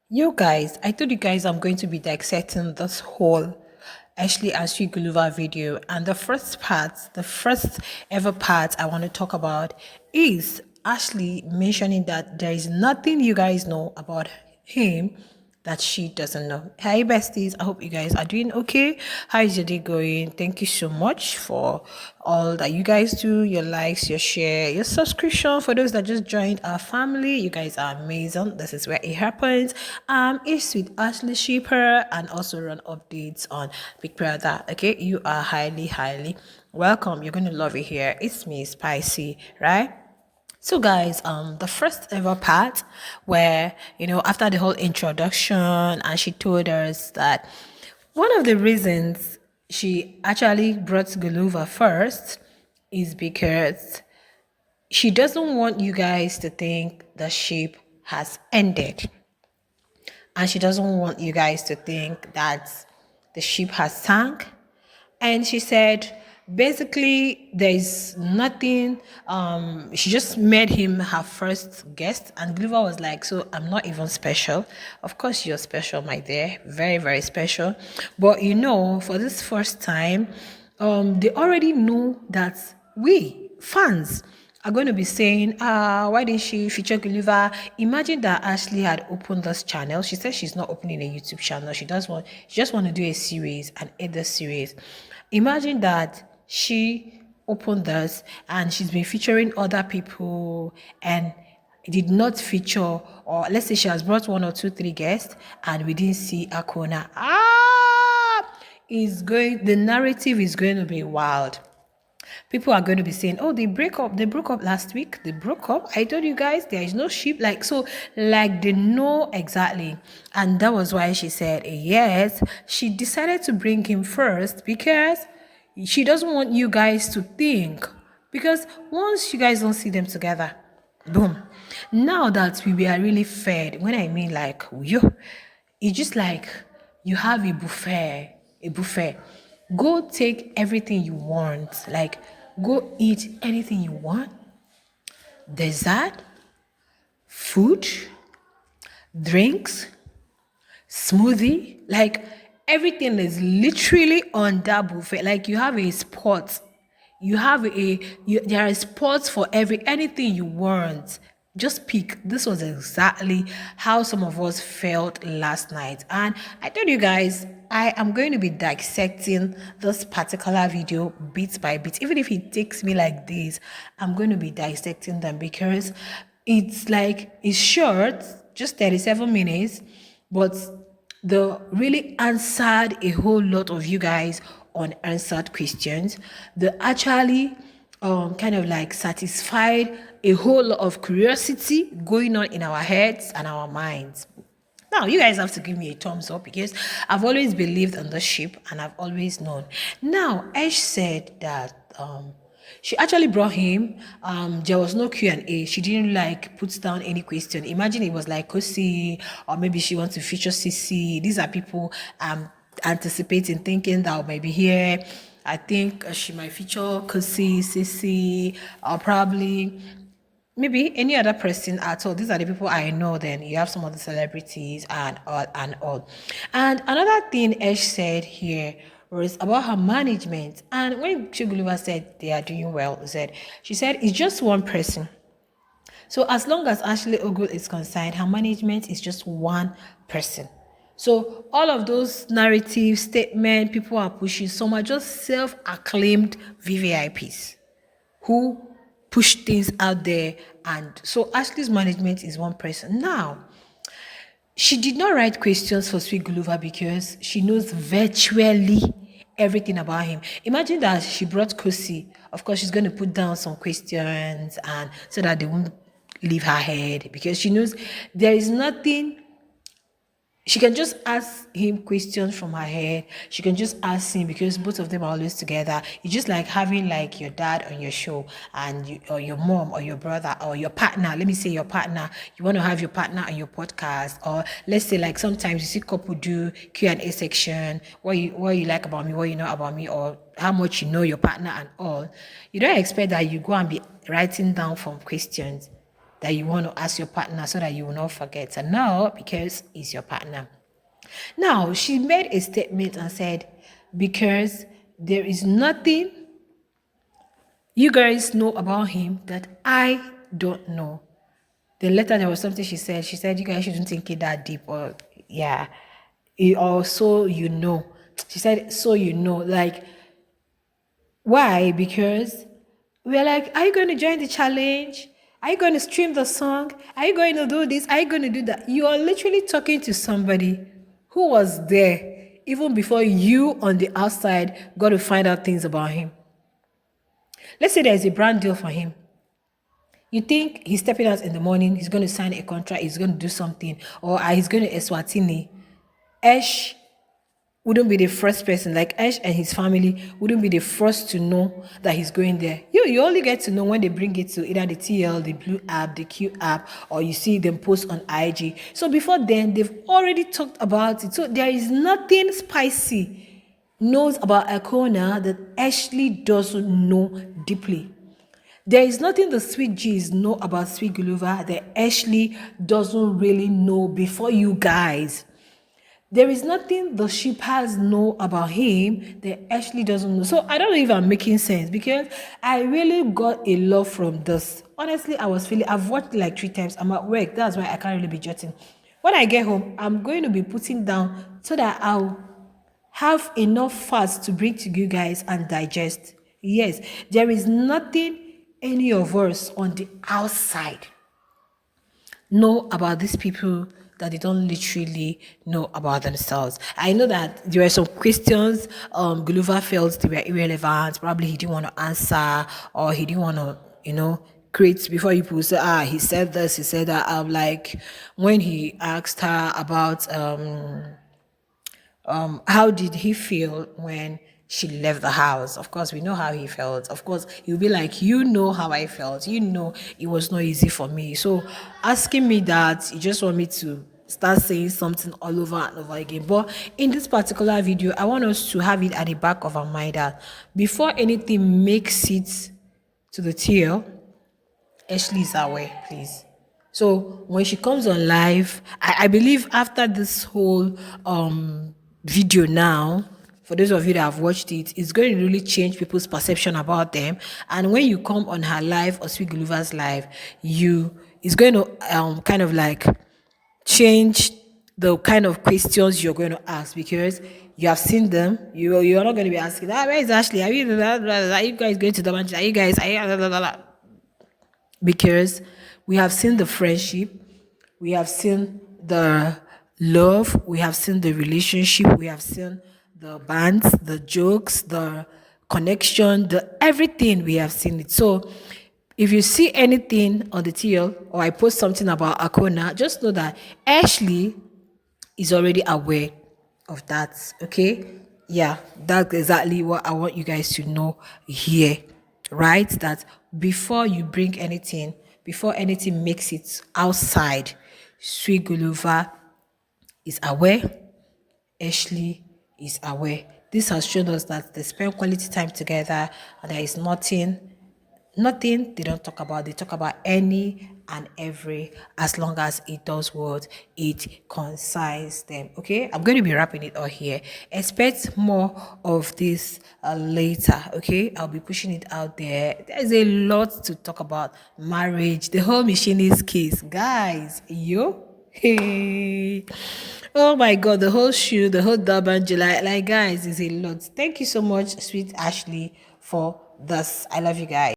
You guys, I told you guys I'm going to be dissecting this whole Ashley and Sweet Guluva video. And the first part, the first ever part I want to talk about is Ashley mentioning that there is nothing you guys know about him that she doesn't know. Hi besties, I hope you guys are doing okay. How is your day going? Thank you so much for all that you guys do, your likes, your share, your subscription. For those that just joined our family, you guys are amazing. This is where it happens. It's with Ashley Shipper and also run updates on Big Brother. Okay, you are highly welcome. You're gonna love it here. It's me, Spicy, right? So guys, the first ever part where, after the whole introduction and she told us that one of the reasons she actually brought Gulva first is because she doesn't want you guys to think the ship has ended. And she doesn't want you guys to think that the ship has sank. And she said, basically, there's nothing. She just made him her first guest, and Gulva was like, "So I'm not even special. Of course, you're special, my dear, very special. But for this first time, they already know that we fans." Are going to be saying, why didn't she feature Gulliver? Imagine that Ashley had opened this channel. She said she's not opening a YouTube channel. She just want to do a series, an edit series. Imagine that she opened this and she's been featuring other people and did not feature, or let's say she has brought one or two, three guests and we didn't see Akona. The narrative is going to be wild. People are going to be saying, "Oh, they broke up last week. They broke up. I told you guys there is no ship." Like they know exactly, and that was why she said yes. She decided to bring him first because she doesn't want you guys to think. Because once you guys don't see them together, boom. Now that we are really fed, when I mean like you, it's just like you have a buffet. Go take everything you want. Like, go eat anything you want. Dessert, food, drinks, smoothie. Like, everything is literally on that buffet. Like, you have a spot. There are spots for anything you want. Just pick. This was exactly how some of us felt last night. And I told you guys, I am going to be dissecting this particular video bit by bit. Even if it takes me like this, I'm going to be dissecting them because it's short, just 37 minutes, but the really answered a whole lot of you guys unanswered questions. They actually kind of like satisfied a whole lot of curiosity going on in our heads and our minds. Now, you guys have to give me a thumbs up because I've always believed in the ship and I've always known. Now, Ash said that she actually brought him. There was no Q&A. She didn't like put down any question. Imagine it was like Kosi, or maybe she wants to feature CC. These are people anticipating, thinking that maybe here. I think she might feature Kosi, CC, or probably maybe any other person at all. These are the people I know. Then you have some of the celebrities and all. And another thing Ash said here was about her management. And when Chiguluva said they are doing well, she said it's just one person. So as long as Ashley Ogul is concerned, her management is just one person. So all of those narrative statements people are pushing, some are just self-acclaimed VVIPs who push things out there. And so Ashley's management is one person. Now, she did not write questions for Sweet Guluva because she knows virtually everything about him. Imagine that she brought Kosi. Of course, she's going to put down some questions and so that they won't leave her head because she knows there is nothing. She can just ask him questions from her head. She can just ask him because both of them are always together. It's just like having like your dad on your show and or your mom or your brother or your partner. Let me say your partner. You want to have your partner on your podcast, or let's say like sometimes you see couple do Q&A section. What you like about me, what you know about me, or how much you know your partner and all. You don't expect that you go and be writing down from questions. that you want to ask your partner so that you will not forget. And now, because he's your partner. Now, she made a statement and said, because there is nothing you guys know about him that I don't know. Then later there was something she said. She said, you guys shouldn't think it that deep, or yeah. Or so you know. She said, so you know. Like, why? Because we're like, are you going to join the challenge? Are you going to stream the song? Are you going to do this? Are you going to do that? You are literally talking to somebody who was there even before you on the outside got to find out things about him. Let's say there's a brand deal for him. You think he's stepping out in the morning, he's going to sign a contract, he's going to do something, or he's going to Eswatini. Ash wouldn't be the first person, like Ash and his family wouldn't be the first to know that he's going there. You only get to know when they bring it to either the TL, the Blue app, the Q app, or you see them post on IG. So before then, they've already talked about it. So there is nothing spicy knows about Akona that Ashley doesn't know deeply. There is nothing the Sweet G's know about Sweet Guluva that Ashley doesn't really know before you guys. There is nothing the shippers know about him that Ashley doesn't know. So I don't know if I'm making sense, because I really got a lot from this. Honestly, I've watched it like 3 times. I'm at work. That's why I can't really be jotting. When I get home, I'm going to be putting down so that I'll have enough fats to bring to you guys and digest. Yes, there is nothing any of us on the outside know about these people that they don't literally know about themselves. I know that there were some questions Gulva felt they were irrelevant. Probably he didn't want to answer, or he didn't want to, create before people say, he said this, he said that. Like when he asked her about how did he feel when she left the house? Of course, we know how he felt. Of course, he'll be like, you know how I felt. You know it was not easy for me. So asking me that, you just want me to start saying something all over and over again. But in this particular video, I want us to have it at the back of our mind that before anything makes it to the tail, Ashley is aware, please. So when she comes on live, I believe after this whole video now, for those of you that have watched it, it's going to really change people's perception about them. And when you come on her live or Sweet Guluva's live, it's going to kind of like change the kind of questions you're going to ask, because you have seen them. You're not going to be asking, where is Ashley? Are you guys going to the bunch? Are you guys? Because we have seen the friendship, we have seen the love, we have seen the relationship, we have seen the bands, the jokes, the connection, the everything. We have seen it. So if you see anything on the TL or I post something about Akona, just know that Ashley is already aware of that. Okay? Yeah, that's exactly what I want you guys to know here. Right? That before you bring anything, before anything makes it outside, Sweet Guluva is aware, Ashley is aware. This has shown us that they spend quality time together and there is nothing they don't talk about. They talk about any and every, as long as it does what it concerns them. Okay, I'm going to be wrapping it up here. Expect more of this later. Okay, I'll be pushing it out there. There's a lot to talk about. Marriage, the whole machinist case, guys. Hey. Oh my god, the whole shoe, the whole Durban July, like guys, is a lot. Thank you so much, sweet Ashley, for this. I love you guys.